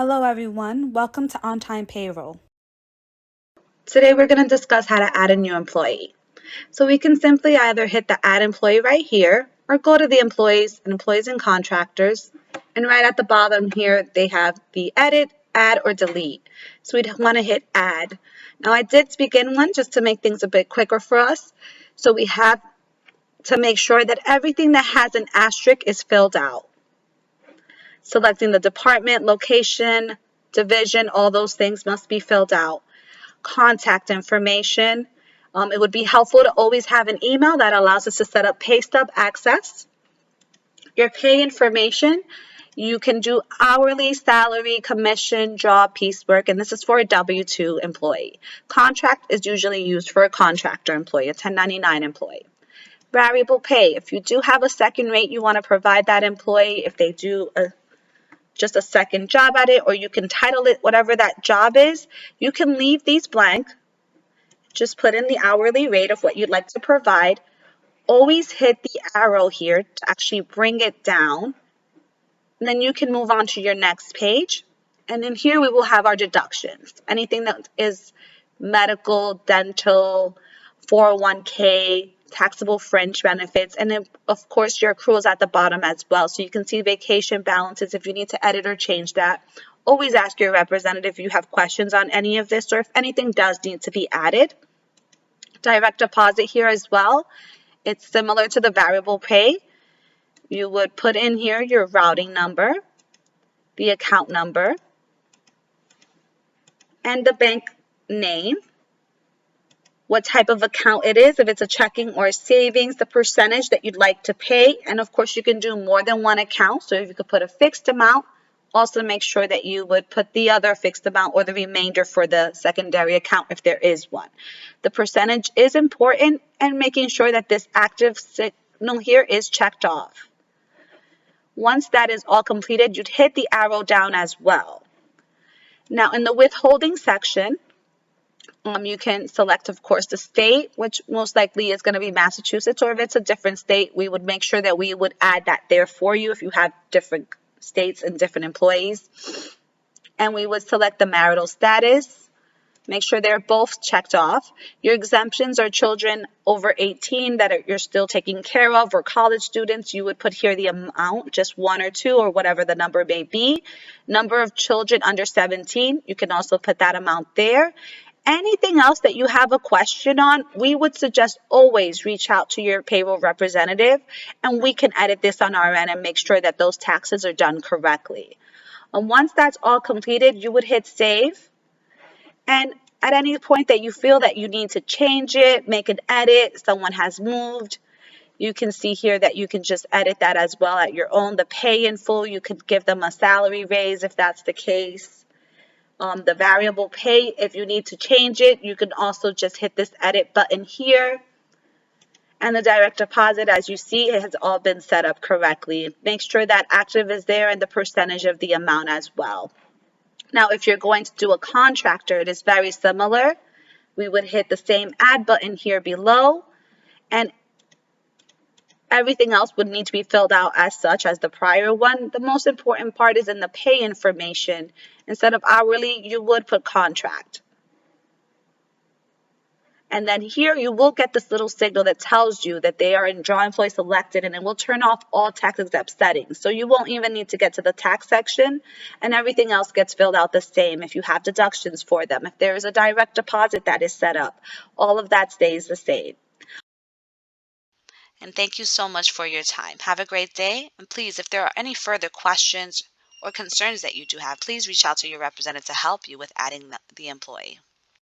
Hello everyone, welcome to On Time Payroll. Today we're going to discuss how to add a new employee. So we can simply either hit the add employee right here or go to the employees and contractors, and right at the bottom here they have the edit, add, or delete. So we'd want to hit add. Now I did begin one just to make things a bit quicker for us. So we have to make sure that everything that has an asterisk is filled out. Selecting the department, location, division, all those things must be filled out. Contact information. It would be helpful to always have an email that allows us to set up pay stub access. Your pay information. You can do hourly, salary, commission, job, piecework, and this is for a W-2 employee. Contract is usually used for a contractor employee, a 1099 employee. Variable pay. If you do have a second rate, you want to provide that employee if they do just a second job at it, or you can title it whatever that job is. You can leave these blank. Just put in the hourly rate of what you'd like to provide. Always hit the arrow here to actually bring it down. And then you can move on to your next page. And then here we will have our deductions. Anything that is medical, dental, 401k, taxable fringe benefits, and then of course your accruals at the bottom as well. So you can see vacation balances if you need to edit or change that. Always ask your representative if you have questions on any of this or if anything does need to be added. Direct deposit here as well. It's similar to the variable pay. You would put in here your routing number, the account number, and the bank name, what type of account it is, if it's a checking or a savings, the percentage that you'd like to pay, and of course you can do more than one account, so if you could put a fixed amount, also make sure that you would put the other fixed amount or the remainder for the secondary account if there is one. The percentage is important, and making sure that this active signal here is checked off. Once that is all completed, you'd hit the arrow down as well. Now in the withholding section, you can select, of course, the state, which most likely is going to be Massachusetts, or if it's a different state, we would make sure that we would add that there for you if you have different states and different employees. And we would select the marital status, make sure they're both checked off. Your exemptions are children over 18 that you're still taking care of, or college students. You would put here the amount, just one or two, or whatever the number may be. Number of children under 17, you can also put that amount there. Anything else that you have a question on, we would suggest always reach out to your payroll representative, and we can edit this on our end and make sure that those taxes are done correctly. And once that's all completed, you would hit save. And at any point that you feel that you need to change it, make an edit, someone has moved, you can see here that you can just edit that as well at your own. The pay in full, you could give them a salary raise if that's the case. The variable pay, if you need to change it, you can also just hit this edit button here. And the direct deposit, as you see, it has all been set up correctly. Make sure that active is there and the percentage of the amount as well. Now, if you're going to do a contractor, it is very similar. We would hit the same add button here below, and everything else would need to be filled out as such as the prior one. The most important part is in the pay information. Instead of hourly, you would put contract. And then here you will get this little signal that tells you that they are in draw employee selected, and it will turn off all tax exempt settings. So you won't even need to get to the tax section, and everything else gets filled out the same. If you have deductions for them, if there is a direct deposit that is set up, all of that stays the same. And thank you so much for your time. Have a great day. And please, if there are any further questions or concerns that you do have, please reach out to your representative to help you with adding the employee.